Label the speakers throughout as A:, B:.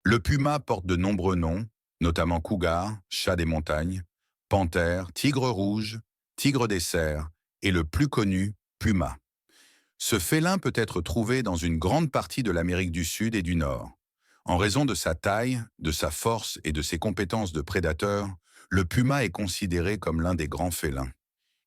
A: Le puma porte de nombreux noms, notamment cougar, chat des montagnes, panthère, tigre rouge, tigre des serres et le plus connu, puma. Ce félin peut être trouvé dans une grande partie de l'Amérique du Sud et du Nord. En raison de sa taille, de sa force et de ses compétences de prédateur, le puma est considéré comme l'un des grands félins.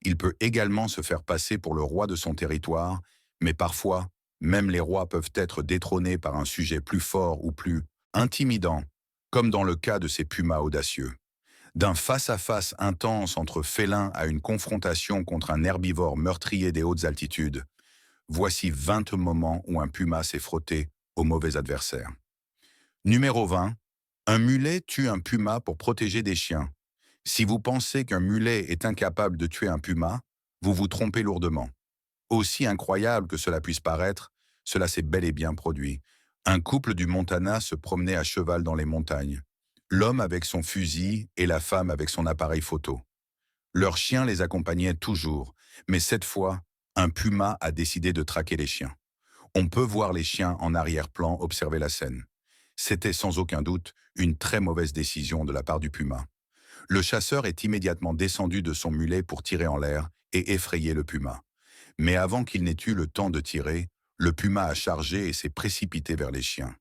A: Il peut également se faire passer pour le roi de son territoire, mais parfois, même les rois peuvent être détrônés par un sujet plus fort ou plus intimidant, comme dans le cas de ces pumas audacieux. D'un face-à-face intense entre félins à une confrontation contre un herbivore meurtrier des hautes altitudes, voici 20 moments où un puma s'est frotté au mauvais adversaire. Numéro 20. Un mulet tue un puma pour protéger des chiens. Si vous pensez qu'un mulet est incapable de tuer un puma, vous vous trompez lourdement. Aussi incroyable que cela puisse paraître, cela s'est bel et bien produit. Un couple du Montana se promenait à cheval dans les montagnes. L'homme avec son fusil et la femme avec son appareil photo. Leur chien les accompagnait toujours, mais cette fois, un puma a décidé de traquer les chiens. On peut voir les chiens en arrière-plan observer la scène. C'était sans aucun doute une très mauvaise décision de la part du puma. Le chasseur est immédiatement descendu de son mulet pour tirer en l'air et effrayer le puma. Mais avant qu'il n'ait eu le temps de tirer, le puma a chargé et s'est précipité vers les chiens.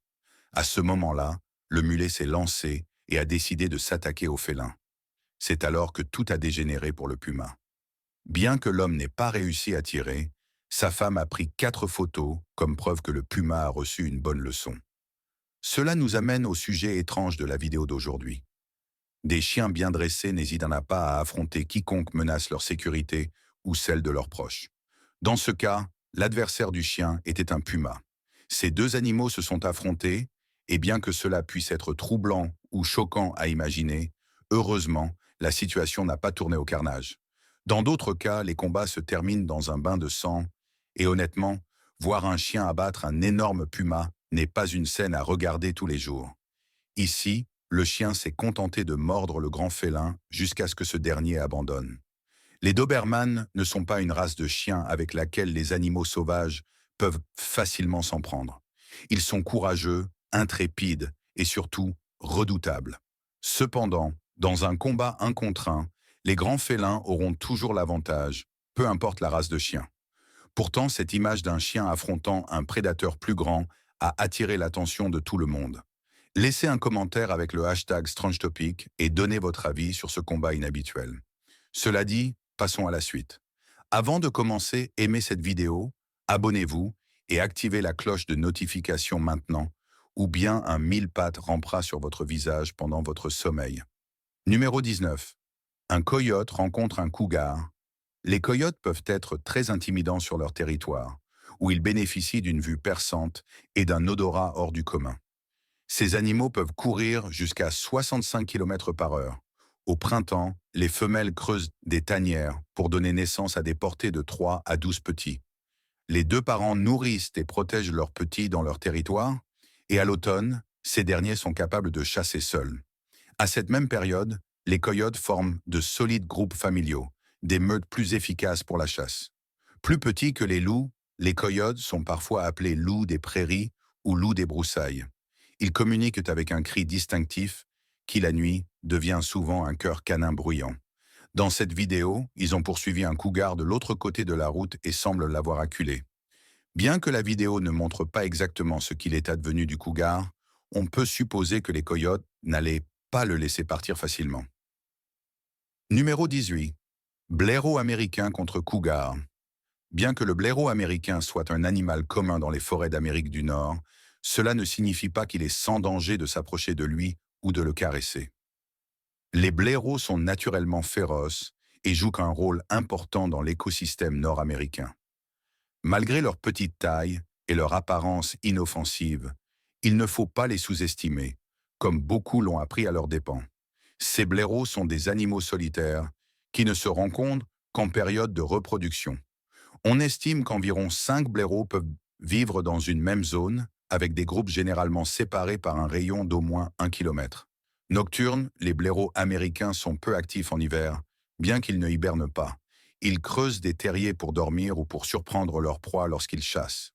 A: À ce moment-là, le mulet s'est lancé et a décidé de s'attaquer au félin. C'est alors que tout a dégénéré pour le puma. Bien que l'homme n'ait pas réussi à tirer, sa femme a pris 4 photos comme preuve que le puma a reçu une bonne leçon. Cela nous amène au sujet étrange de la vidéo d'aujourd'hui. Des chiens bien dressés n'hésitent pas à affronter quiconque menace leur sécurité ou celle de leurs proches. Dans ce cas, l'adversaire du chien était un puma. Ces deux animaux se sont affrontés, et bien que cela puisse être troublant ou choquant à imaginer, heureusement, la situation n'a pas tourné au carnage. Dans d'autres cas, les combats se terminent dans un bain de sang, et honnêtement, voir un chien abattre un énorme puma n'est pas une scène à regarder tous les jours. Ici, le chien s'est contenté de mordre le grand félin jusqu'à ce que ce dernier abandonne. Les Doberman ne sont pas une race de chiens avec laquelle les animaux sauvages peuvent facilement s'en prendre. Ils sont courageux, intrépides et surtout redoutables. Cependant, dans un combat un contre un, les grands félins auront toujours l'avantage, peu importe la race de chien. Pourtant, cette image d'un chien affrontant un prédateur plus grand a attiré l'attention de tout le monde. Laissez un commentaire avec le hashtag StrangeTopic et donnez votre avis sur ce combat inhabituel. Cela dit, passons à la suite. Avant de commencer, aimez cette vidéo, abonnez-vous et activez la cloche de notification maintenant, ou bien un 1000 pattes rampera sur votre visage pendant votre sommeil. Numéro 19. Un coyote rencontre un cougar. Les coyotes peuvent être très intimidants sur leur territoire, où ils bénéficient d'une vue perçante et d'un odorat hors du commun. Ces animaux peuvent courir jusqu'à 65 km par heure. Au printemps, les femelles creusent des tanières pour donner naissance à des portées de 3 à 12 petits. Les deux parents nourrissent et protègent leurs petits dans leur territoire, et à l'automne, ces derniers sont capables de chasser seuls. À cette même période, les coyotes forment de solides groupes familiaux, des meutes plus efficaces pour la chasse. Plus petits que les loups, les coyotes sont parfois appelés loups des prairies ou loups des broussailles. Ils communiquent avec un cri distinctif qui, la nuit, devient souvent un cœur canin bruyant. Dans cette vidéo, ils ont poursuivi un cougar de l'autre côté de la route et semblent l'avoir acculé. Bien que la vidéo ne montre pas exactement ce qu'il est advenu du cougar, on peut supposer que les coyotes n'allaient pas le laisser partir facilement. Numéro 18. Blaireau américain contre cougar. Bien que le blaireau américain soit un animal commun dans les forêts d'Amérique du Nord, cela ne signifie pas qu'il est sans danger de s'approcher de lui ou de le caresser. Les blaireaux sont naturellement féroces et jouent un rôle important dans l'écosystème nord-américain. Malgré leur petite taille et leur apparence inoffensive, il ne faut pas les sous-estimer, comme beaucoup l'ont appris à leurs dépens. Ces blaireaux sont des animaux solitaires qui ne se rencontrent qu'en période de reproduction. On estime qu'environ 5 blaireaux peuvent vivre dans une même zone, avec des groupes généralement séparés par un rayon d'au moins 1 km. Nocturnes, les blaireaux américains sont peu actifs en hiver, bien qu'ils ne hibernent pas. Ils creusent des terriers pour dormir ou pour surprendre leur proie lorsqu'ils chassent.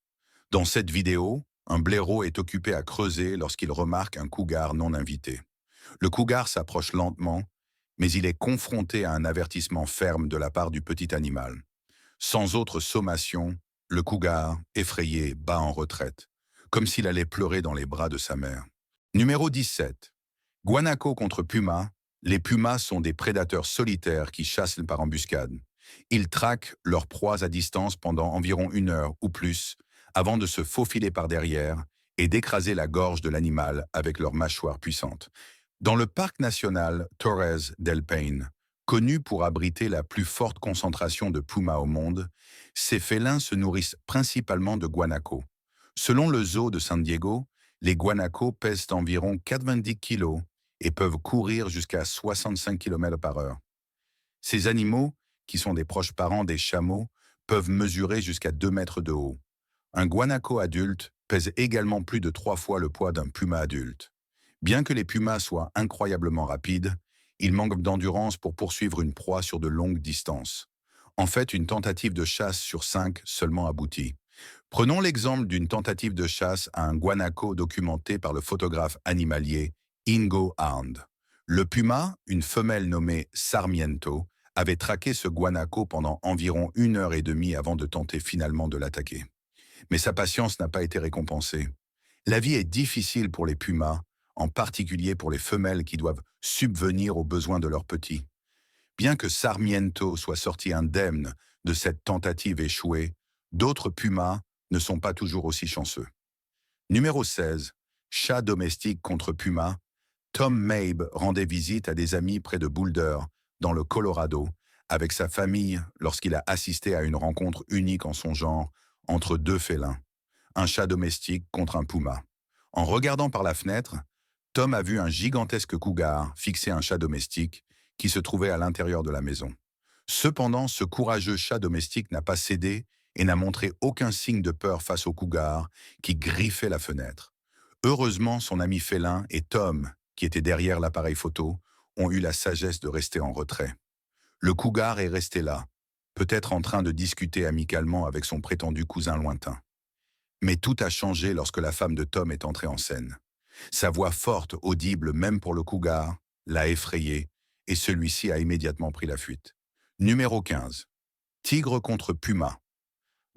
A: Dans cette vidéo, Un blaireau est occupé à creuser lorsqu'il remarque un cougar non invité. Le cougar s'approche lentement, mais il est confronté à un avertissement ferme de la part du petit animal. Sans autre sommation, le cougar, effrayé, bat en retraite, comme s'il allait pleurer dans les bras de sa mère. Numéro 17. Guanaco contre puma. Les pumas sont des prédateurs solitaires qui chassent par embuscade. Ils traquent leurs proies à distance pendant environ 1 heure ou plus, avant de se faufiler par derrière et d'écraser la gorge de l'animal avec leurs mâchoires puissantes. Dans le parc national Torres del Paine, connu pour abriter la plus forte concentration de pumas au monde, ces félins se nourrissent principalement de guanacos. Selon le zoo de San Diego, les guanacos pèsent environ 90 kilos et peuvent courir jusqu'à 65 km par heure. Ces animaux, qui sont des proches parents des chameaux, peuvent mesurer jusqu'à 2 mètres de haut. Un guanaco adulte pèse également plus de 3 fois le poids d'un puma adulte. Bien que les pumas soient incroyablement rapides, ils manquent d'endurance pour poursuivre une proie sur de longues distances. En fait, une tentative de chasse sur 5 seulement aboutit. Prenons l'exemple d'une tentative de chasse à un guanaco documentée par le photographe animalier Ingo Arndt. Le puma, une femelle nommée Sarmiento, avait traqué ce guanaco pendant environ 1 heure et demie avant de tenter finalement de l'attaquer. Mais sa patience n'a pas été récompensée. La vie est difficile pour les pumas, en particulier pour les femelles qui doivent subvenir aux besoins de leurs petits. Bien que Sarmiento soit sorti indemne de cette tentative échouée, d'autres pumas ne sont pas toujours aussi chanceux. Numéro 16. Chat domestique contre puma. Tom Mabe rendait visite à des amis près de Boulder, dans le Colorado, avec sa famille lorsqu'il a assisté à une rencontre unique en son genre entre deux félins, un chat domestique contre un puma. En regardant par la fenêtre, Tom a vu un gigantesque cougar fixer un chat domestique qui se trouvait à l'intérieur de la maison. Cependant, ce courageux chat domestique n'a pas cédé et n'a montré aucun signe de peur face au cougar qui griffait la fenêtre. Heureusement, son ami félin et Tom, qui était derrière l'appareil photo, ont eu la sagesse de rester en retrait. Le cougar est resté là, peut-être en train de discuter amicalement avec son prétendu cousin lointain. Mais tout a changé lorsque la femme de Tom est entrée en scène. Sa voix forte, audible même pour le cougar, l'a effrayé et celui-ci a immédiatement pris la fuite. Numéro 15. Tigre contre puma.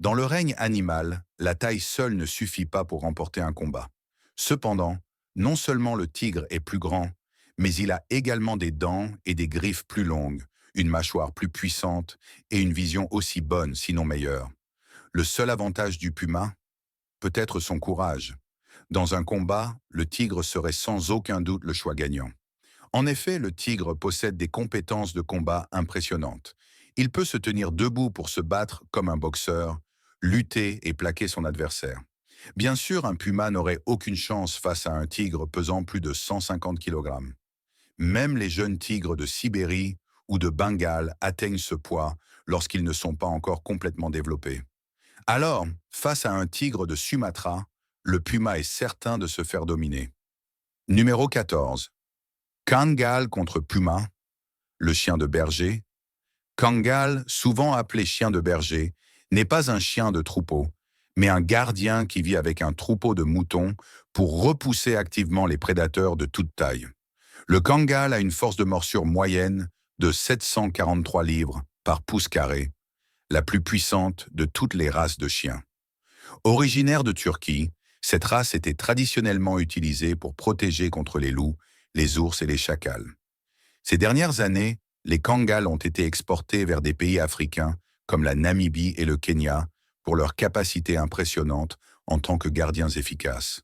A: Dans le règne animal, la taille seule ne suffit pas pour remporter un combat. Cependant, non seulement le tigre est plus grand, mais il a également des dents et des griffes plus longues, une mâchoire plus puissante et une vision aussi bonne, sinon meilleure. Le seul avantage du puma, peut-être son courage. Dans un combat, le tigre serait sans aucun doute le choix gagnant. En effet, le tigre possède des compétences de combat impressionnantes. Il peut se tenir debout pour se battre comme un boxeur, lutter et plaquer son adversaire. Bien sûr, un puma n'aurait aucune chance face à un tigre pesant plus de 150 kg. Même les jeunes tigres de Sibérie ou de Bengale atteignent ce poids lorsqu'ils ne sont pas encore complètement développés. Alors, face à un tigre de Sumatra, le puma est certain de se faire dominer. Numéro 14. Kangal contre puma, le chien de berger. Kangal, souvent appelé chien de berger, n'est pas un chien de troupeau, mais un gardien qui vit avec un troupeau de moutons pour repousser activement les prédateurs de toute taille. Le Kangal a une force de morsure moyenne de 743 livres par pouce carré, la plus puissante de toutes les races de chiens. Originaire de Turquie, cette race était traditionnellement utilisée pour protéger contre les loups, les ours et les chacals. Ces dernières années, les Kangals ont été exportés vers des pays africains comme la Namibie et le Kenya pour leur capacité impressionnante en tant que gardiens efficaces.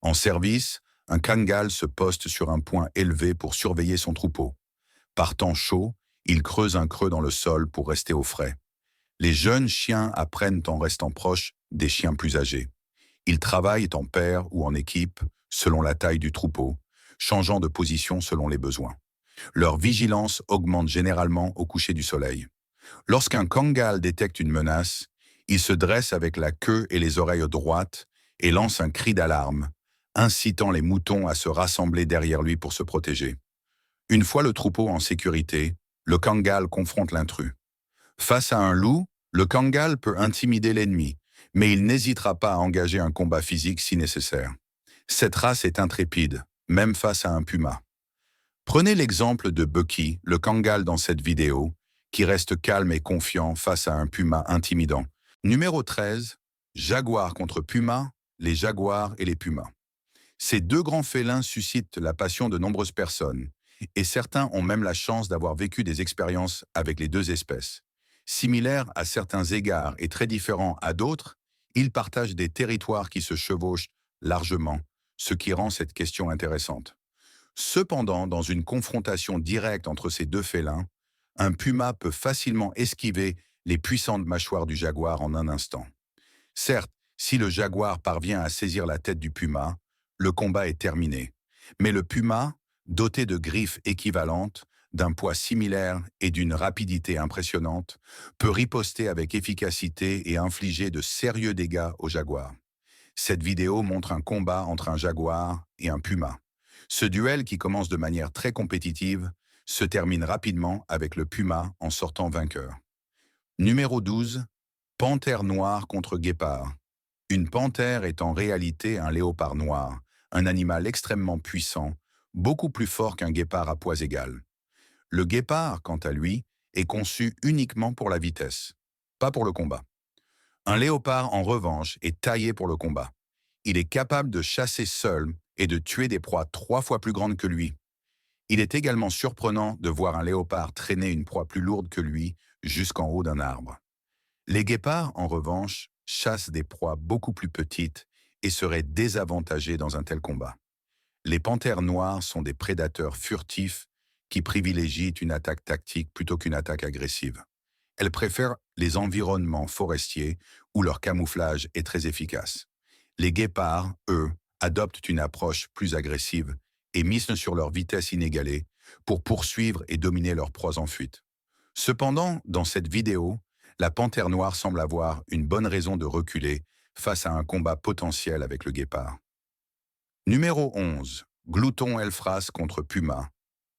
A: En service, un Kangal se poste sur un point élevé pour surveiller son troupeau. Par temps chaud, il creuse un creux dans le sol pour rester au frais. Les jeunes chiens apprennent en restant proches des chiens plus âgés. Ils travaillent en paire ou en équipe, selon la taille du troupeau, changeant de position selon les besoins. Leur vigilance augmente généralement au coucher du soleil. Lorsqu'un Kangal détecte une menace, il se dresse avec la queue et les oreilles droites et lance un cri d'alarme, incitant les moutons à se rassembler derrière lui pour se protéger. Une fois le troupeau en sécurité, le Kangal confronte l'intrus. Face à un loup, le Kangal peut intimider l'ennemi, Mais il n'hésitera pas à engager un combat physique si nécessaire. Cette race est intrépide, même face à un puma. Prenez l'exemple de Bucky, le Kangal dans cette vidéo, qui reste calme et confiant face à un puma intimidant. Numéro 13, Jaguar contre puma, les jaguars et les pumas. Ces deux grands félins suscitent la passion de nombreuses personnes, et certains ont même la chance d'avoir vécu des expériences avec les deux espèces. Similaires à certains égards et très différents à d'autres, ils partagent des territoires qui se chevauchent largement, ce qui rend cette question intéressante. Cependant, dans une confrontation directe entre ces deux félins, un puma peut facilement esquiver les puissantes mâchoires du jaguar en un instant. Certes, si le jaguar parvient à saisir la tête du puma, le combat est terminé. Mais le puma, doté de griffes équivalentes, d'un poids similaire et d'une rapidité impressionnante, peut riposter avec efficacité et infliger de sérieux dégâts au jaguar. Cette vidéo montre un combat entre un jaguar et un puma. Ce duel, qui commence de manière très compétitive, se termine rapidement avec le puma en sortant vainqueur. Numéro 12. Panthère noire contre guépard. Une panthère est en réalité un léopard noir, un animal extrêmement puissant, beaucoup plus fort qu'un guépard à poids égal. Le guépard, quant à lui, est conçu uniquement pour la vitesse, pas pour le combat. Un léopard, en revanche, est taillé pour le combat. Il est capable de chasser seul et de tuer des proies 3 fois plus grandes que lui. Il est également surprenant de voir un léopard traîner une proie plus lourde que lui jusqu'en haut d'un arbre. Les guépards, en revanche, chassent des proies beaucoup plus petites et seraient désavantagés dans un tel combat. Les panthères noires sont des prédateurs furtifs qui privilégient une attaque tactique plutôt qu'une attaque agressive. Elles préfèrent les environnements forestiers où leur camouflage est très efficace. Les guépards, eux, adoptent une approche plus agressive et misent sur leur vitesse inégalée pour poursuivre et dominer leurs proies en fuite. Cependant, dans cette vidéo, la panthère noire semble avoir une bonne raison de reculer face à un combat potentiel avec le guépard. Numéro 11. Glouton elfras contre puma.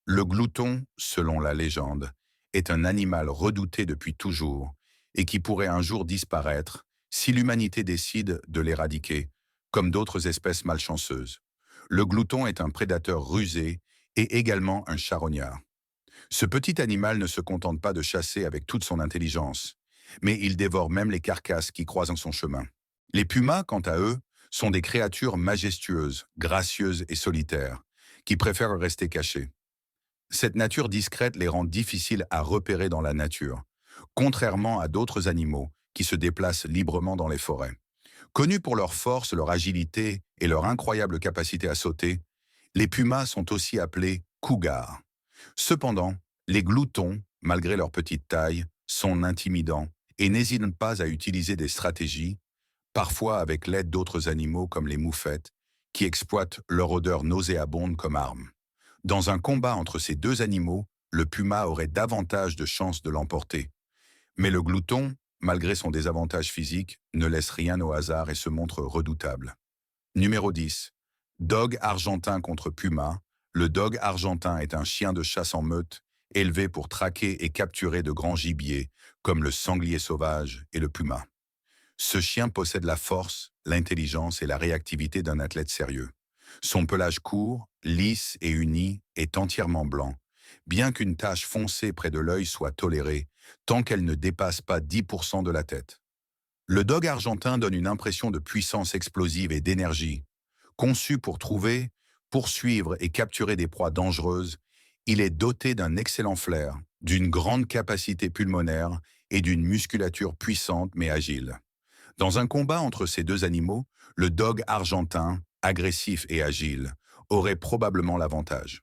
A: Le glouton, selon la légende, est un animal redouté depuis toujours et qui pourrait un jour disparaître si l'humanité décide de l'éradiquer, comme d'autres espèces malchanceuses. Le glouton est un prédateur rusé et également un charognard. Ce petit animal ne se contente pas de chasser avec toute son intelligence, mais il dévore même les carcasses qui croisent en son chemin. Les pumas, quant à eux, sont des créatures majestueuses, gracieuses et solitaires, qui préfèrent rester cachées. Cette nature discrète les rend difficiles à repérer dans la nature, contrairement à d'autres animaux qui se déplacent librement dans les forêts. Connus pour leur force, leur agilité et leur incroyable capacité à sauter, les pumas sont aussi appelés cougars. Cependant, les gloutons, malgré leur petite taille, sont intimidants et n'hésitent pas à utiliser des stratégies, parfois avec l'aide d'autres animaux comme les moufettes, qui exploitent leur odeur nauséabonde comme arme. Dans un combat entre ces deux animaux, le puma aurait davantage de chances de l'emporter. Mais le glouton, malgré son désavantage physique, ne laisse rien au hasard et se montre redoutable. Numéro 10. Dog argentin contre puma. Le dog argentin est un chien de chasse en meute, élevé pour traquer et capturer de grands gibiers, comme le sanglier sauvage et le puma. Ce chien possède la force, l'intelligence et la réactivité d'un athlète sérieux. Son pelage court, lisse et uni est entièrement blanc, bien qu'une tache foncée près de l'œil soit tolérée, tant qu'elle ne dépasse pas 10% de la tête. Le dog argentin donne une impression de puissance explosive et d'énergie. Conçu pour trouver, poursuivre et capturer des proies dangereuses, il est doté d'un excellent flair, d'une grande capacité pulmonaire et d'une musculature puissante mais agile. Dans un combat entre ces deux animaux, le dog argentin, agressif et agile, aurait probablement l'avantage.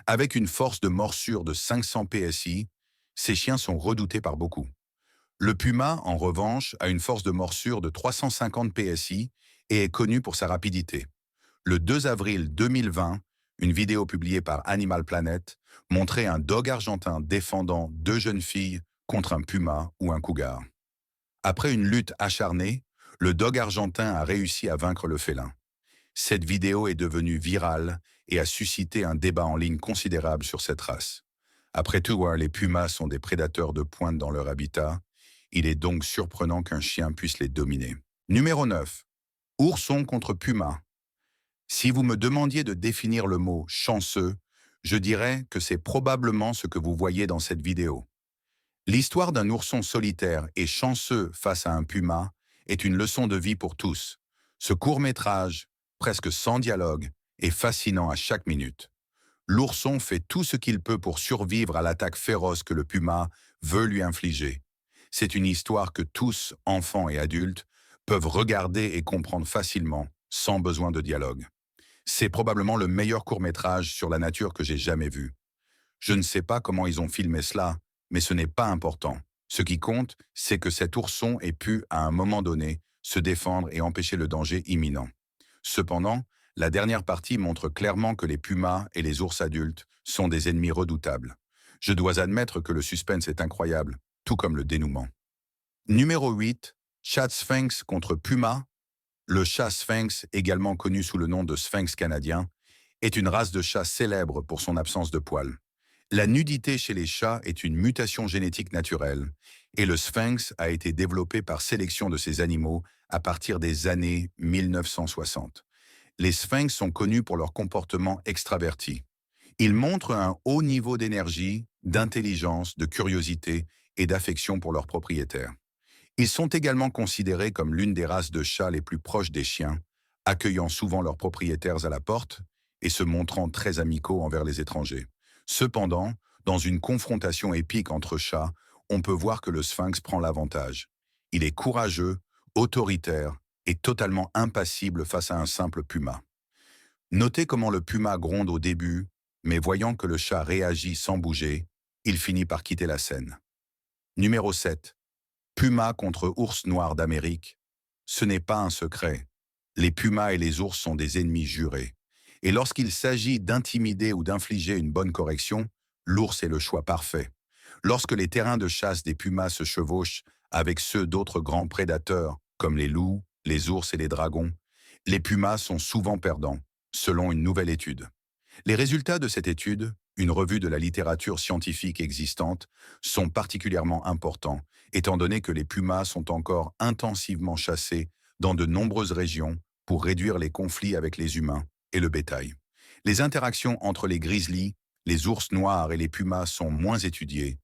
A: Avec une force de morsure de 500 PSI, ces chiens sont redoutés par beaucoup. Le puma, en revanche, a une force de morsure de 350 PSI et est connu pour sa rapidité. Le 2 avril 2020, une vidéo publiée par Animal Planet montrait un dog argentin défendant deux jeunes filles contre un puma ou un cougar. Après une lutte acharnée, le dog argentin a réussi à vaincre le félin. Cette vidéo est devenue virale et a suscité un débat en ligne considérable sur cette race. Après tout, les pumas sont des prédateurs de pointe dans leur habitat. Il est donc surprenant qu'un chien puisse les dominer. Numéro 9. Ourson contre puma. Si vous me demandiez de définir le mot chanceux, je dirais que c'est probablement ce que vous voyez dans cette vidéo. L'histoire d'un ourson solitaire et chanceux face à un puma est une leçon de vie pour tous. Ce court-métrage, presque sans dialogue, est fascinant à chaque minute. L'ourson fait tout ce qu'il peut pour survivre à l'attaque féroce que le puma veut lui infliger. C'est une histoire que tous, enfants et adultes, peuvent regarder et comprendre facilement, sans besoin de dialogue. C'est probablement le meilleur court-métrage sur la nature que j'ai jamais vu. Je ne sais pas comment ils ont filmé cela, mais ce n'est pas important. Ce qui compte, c'est que cet ourson ait pu, à un moment donné, se défendre et empêcher le danger imminent. Cependant, la dernière partie montre clairement que les pumas et les ours adultes sont des ennemis redoutables. Je dois admettre que le suspense est incroyable, tout comme le dénouement. Numéro 8. Chat sphinx contre puma. Le chat sphinx, également connu sous le nom de sphinx canadien, est une race de chat célèbre pour son absence de poils. La nudité chez les chats est une mutation génétique naturelle, et le sphinx a été développé par sélection de ces animaux à partir des années 1960. Les sphinx sont connus pour leur comportement extraverti. Ils montrent un haut niveau d'énergie, d'intelligence, de curiosité et d'affection pour leurs propriétaires. Ils sont également considérés comme l'une des races de chats les plus proches des chiens, accueillant souvent leurs propriétaires à la porte et se montrant très amicaux envers les étrangers. Cependant, dans une confrontation épique entre chats, on peut voir que le sphinx prend l'avantage. Il est courageux, autoritaire et totalement impassible face à un simple puma. Notez comment le puma gronde au début, mais voyant que le chat réagit sans bouger, il finit par quitter la scène. Numéro 7. Puma contre ours noir d'Amérique. Ce n'est pas un secret. Les pumas et les ours sont des ennemis jurés. Et lorsqu'il s'agit d'intimider ou d'infliger une bonne correction, l'ours est le choix parfait. Lorsque les terrains de chasse des pumas se chevauchent avec ceux d'autres grands prédateurs, comme les loups, les ours et les dragons, les pumas sont souvent perdants, selon une nouvelle étude. Les résultats de cette étude, une revue de la littérature scientifique existante, sont particulièrement importants, étant donné que les pumas sont encore intensivement chassés dans de nombreuses régions pour réduire les conflits avec les humains et le bétail. Les interactions entre les grizzlies, les ours noirs et les pumas sont moins étudiées,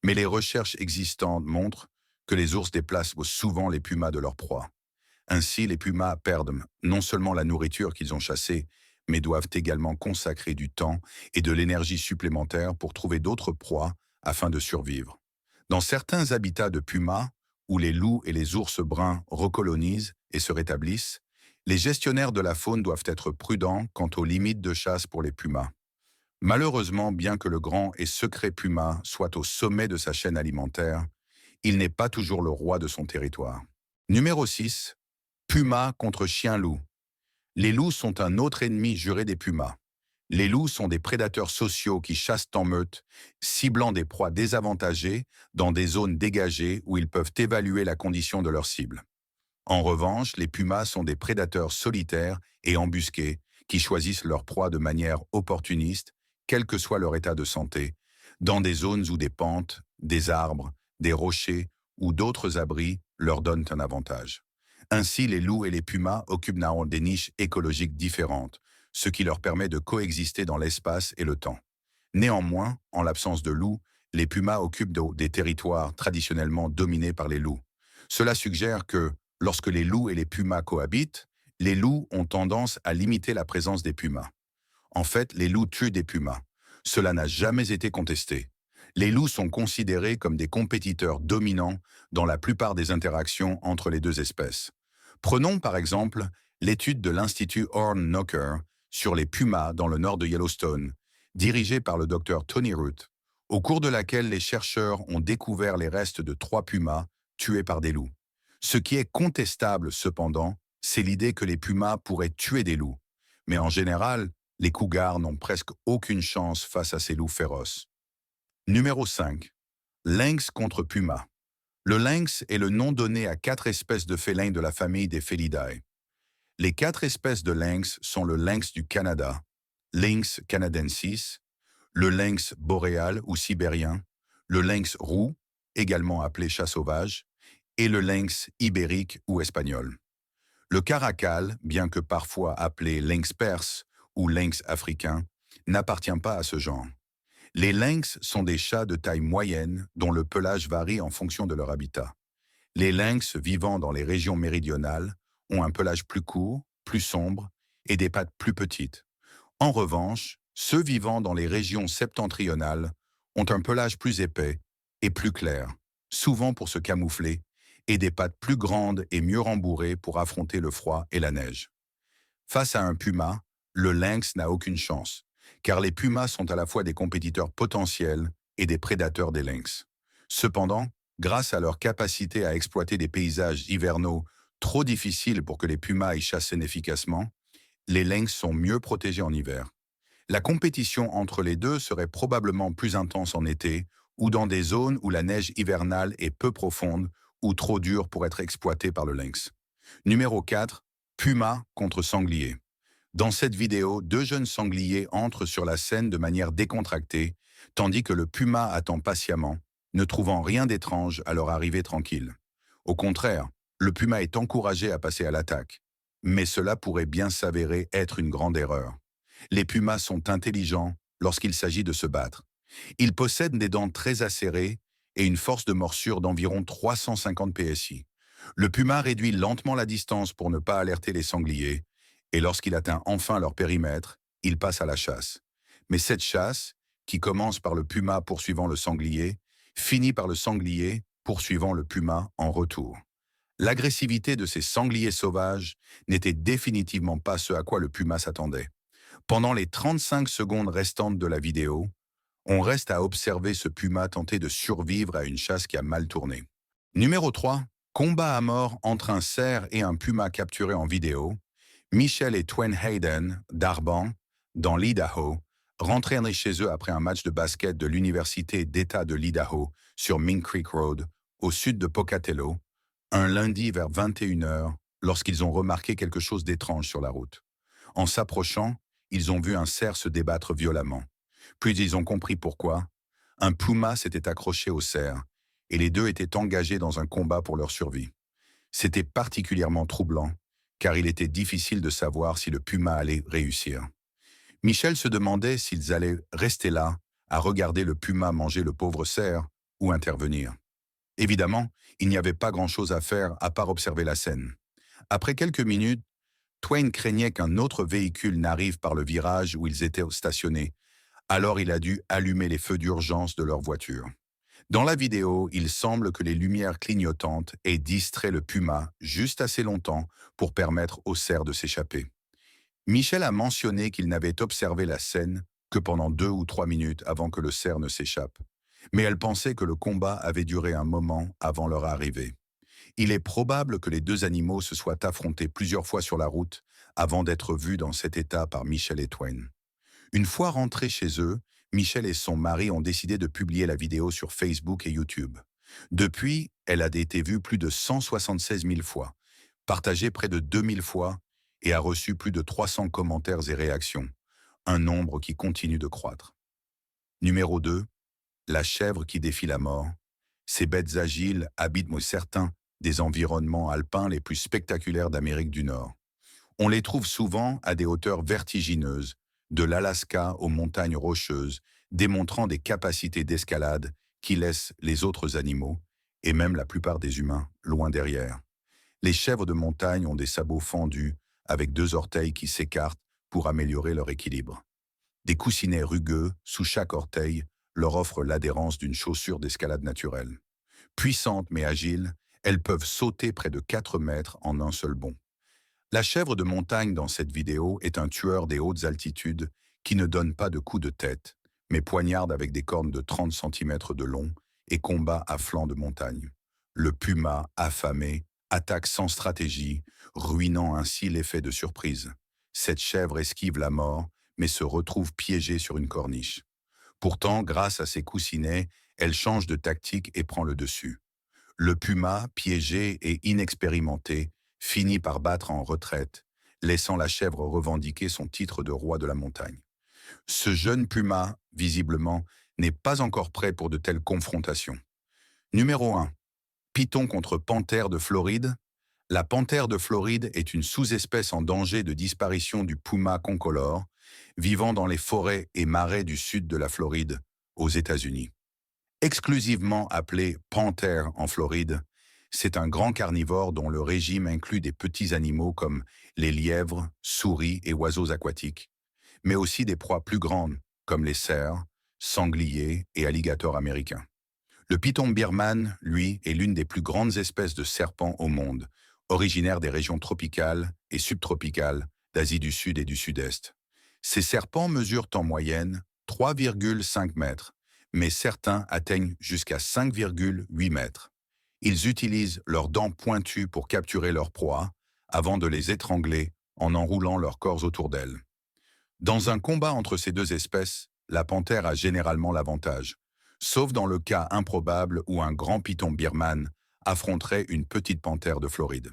A: mais les recherches existantes montrent que les ours déplacent souvent les pumas de leur proie. Ainsi, les pumas perdent non seulement la nourriture qu'ils ont chassée, mais doivent également consacrer du temps et de l'énergie supplémentaire pour trouver d'autres proies afin de survivre. Dans certains habitats de pumas, où les loups et les ours bruns recolonisent et se rétablissent, les gestionnaires de la faune doivent être prudents quant aux limites de chasse pour les pumas. Malheureusement, bien que le grand et secret puma soit au sommet de sa chaîne alimentaire, il n'est pas toujours le roi de son territoire. Numéro 6. Puma contre chien-loup. Les loups sont un autre ennemi juré des pumas. Les loups sont des prédateurs sociaux qui chassent en meute, ciblant des proies désavantagées dans des zones dégagées où ils peuvent évaluer la condition de leur cible. En revanche, les pumas sont des prédateurs solitaires et embusqués qui choisissent leur proie de manière opportuniste, quel que soit leur état de santé, dans des zones où des pentes, des arbres, des rochers ou d'autres abris leur donnent un avantage. Ainsi, les loups et les pumas occupent des niches écologiques différentes, ce qui leur permet de coexister dans l'espace et le temps. Néanmoins, en l'absence de loups, les pumas occupent des territoires traditionnellement dominés par les loups. Cela suggère que, lorsque les loups et les pumas cohabitent, les loups ont tendance à limiter la présence des pumas. En fait, les loups tuent des pumas. Cela n'a jamais été contesté. Les loups sont considérés comme des compétiteurs dominants dans la plupart des interactions entre les deux espèces. Prenons par exemple l'étude de l'Institut Horn Knocker sur les pumas dans le nord de Yellowstone, dirigée par le docteur Tony Root, au cours de laquelle les chercheurs ont découvert les restes de 3 pumas tués par des loups. Ce qui est contestable cependant, c'est l'idée que les pumas pourraient tuer des loups. Mais en général, les cougars n'ont presque aucune chance face à ces loups féroces. Numéro 5. Lynx contre puma. Le lynx est le nom donné à 4 espèces de félins de la famille des Felidae. Les 4 espèces de lynx sont le lynx du Canada, Lynx canadensis, le lynx boréal ou sibérien, le lynx roux, également appelé chat sauvage, et le lynx ibérique ou espagnol. Le caracal, bien que parfois appelé lynx perse ou lynx africain, n'appartient pas à ce genre. Les lynx sont des chats de taille moyenne dont le pelage varie en fonction de leur habitat. Les lynx vivant dans les régions méridionales ont un pelage plus court, plus sombre et des pattes plus petites. En revanche, ceux vivant dans les régions septentrionales ont un pelage plus épais et plus clair, souvent pour se camoufler, et des pattes plus grandes et mieux rembourrées pour affronter le froid et la neige. Face à un puma, le lynx n'a aucune chance, car les pumas sont à la fois des compétiteurs potentiels et des prédateurs des lynx. Cependant, grâce à leur capacité à exploiter des paysages hivernaux trop difficiles pour que les pumas y chassent efficacement, les lynx sont mieux protégés en hiver. La compétition entre les deux serait probablement plus intense en été ou dans des zones où la neige hivernale est peu profonde ou trop dure pour être exploitée par le lynx. Numéro 4. Puma contre sanglier. Dans cette vidéo, deux jeunes sangliers entrent sur la scène de manière décontractée, tandis que le puma attend patiemment, ne trouvant rien d'étrange à leur arrivée tranquille. Au contraire, le puma est encouragé à passer à l'attaque. Mais cela pourrait bien s'avérer être une grande erreur. Les pumas sont intelligents lorsqu'il s'agit de se battre. Ils possèdent des dents très acérées et une force de morsure d'environ 350 PSI. Le puma réduit lentement la distance pour ne pas alerter les sangliers, et lorsqu'il atteint enfin leur périmètre, il passe à la chasse. Mais cette chasse, qui commence par le puma poursuivant le sanglier, finit par le sanglier poursuivant le puma en retour. L'agressivité de ces sangliers sauvages n'était définitivement pas ce à quoi le puma s'attendait. Pendant les 35 secondes restantes de la vidéo, on reste à observer ce puma tenter de survivre à une chasse qui a mal tourné. Numéro 3. Combat à mort entre un cerf et un puma capturé en vidéo. Michelle et Twain Hayden, d'Arban, dans l'Idaho, rentraient chez eux après un match de basket de l'Université d'État de l'Idaho sur Mink Creek Road, au sud de Pocatello, un lundi vers 21 heures, lorsqu'ils ont remarqué quelque chose d'étrange sur la route. En s'approchant, ils ont vu un cerf se débattre violemment. Puis ils ont compris pourquoi. Un puma s'était accroché au cerf, et les deux étaient engagés dans un combat pour leur survie. C'était particulièrement troublant, car il était difficile de savoir si le puma allait réussir. Michel se demandait s'ils allaient rester là, à regarder le puma manger le pauvre cerf, ou intervenir. Évidemment, il n'y avait pas grand-chose à faire à part observer la scène. Après quelques minutes, Twain craignait qu'un autre véhicule n'arrive par le virage où ils étaient stationnés, alors il a dû allumer les feux d'urgence de leur voiture. Dans la vidéo, il semble que les lumières clignotantes aient distrait le puma juste assez longtemps pour permettre au cerf de s'échapper. Michel a mentionné qu'il n'avait observé la scène que pendant 2 ou 3 minutes avant que le cerf ne s'échappe, mais elle pensait que le combat avait duré un moment avant leur arrivée. Il est probable que les deux animaux se soient affrontés plusieurs fois sur la route avant d'être vus dans cet état par Michel et Twain. Une fois rentrés chez eux, Michel et son mari ont décidé de publier la vidéo sur Facebook et YouTube. Depuis, elle a été vue plus de 176 000 fois, partagée près de 2000 fois et a reçu plus de 300 commentaires et réactions, un nombre qui continue de croître. Numéro 2. La chèvre qui défie la mort. Ces bêtes agiles habitent certains des environnements alpins les plus spectaculaires d'Amérique du Nord. On les trouve souvent à des hauteurs vertigineuses, de l'Alaska aux montagnes rocheuses, démontrant des capacités d'escalade qui laissent les autres animaux, et même la plupart des humains, loin derrière. Les chèvres de montagne ont des sabots fendus, avec 2 orteils qui s'écartent pour améliorer leur équilibre. Des coussinets rugueux, sous chaque orteil, leur offrent l'adhérence d'une chaussure d'escalade naturelle. Puissantes mais agiles, elles peuvent sauter près de 4 mètres en un seul bond. La chèvre de montagne dans cette vidéo est un tueur des hautes altitudes qui ne donne pas de coups de tête, mais poignarde avec des cornes de 30 cm de long et combat à flanc de montagne. Le puma, affamé, attaque sans stratégie, ruinant ainsi l'effet de surprise. Cette chèvre esquive la mort, mais se retrouve piégée sur une corniche. Pourtant, grâce à ses coussinets, elle change de tactique et prend le dessus. Le puma, piégé et inexpérimenté, finit par battre en retraite, laissant la chèvre revendiquer son titre de roi de la montagne. Ce jeune puma, visiblement, n'est pas encore prêt pour de telles confrontations. Numéro 1. Python contre panthère de Floride. La panthère de Floride est une sous-espèce en danger de disparition du puma concolore, vivant dans les forêts et marais du sud de la Floride, aux États-Unis. Exclusivement appelé panthère en Floride, c'est un grand carnivore dont le régime inclut des petits animaux comme les lièvres, souris et oiseaux aquatiques, mais aussi des proies plus grandes comme les cerfs, sangliers et alligators américains. Le python birman, lui, est l'une des plus grandes espèces de serpents au monde, originaire des régions tropicales et subtropicales d'Asie du Sud et du Sud-Est. Ces serpents mesurent en moyenne 3,5 mètres, mais certains atteignent jusqu'à 5,8 mètres. Ils utilisent leurs dents pointues pour capturer leurs proies, avant de les étrangler en enroulant leurs corps autour d'elles. Dans un combat entre ces deux espèces, la panthère a généralement l'avantage, sauf dans le cas improbable où un grand python birman affronterait une petite panthère de Floride.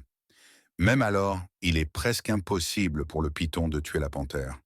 A: Même alors, il est presque impossible pour le python de tuer la panthère.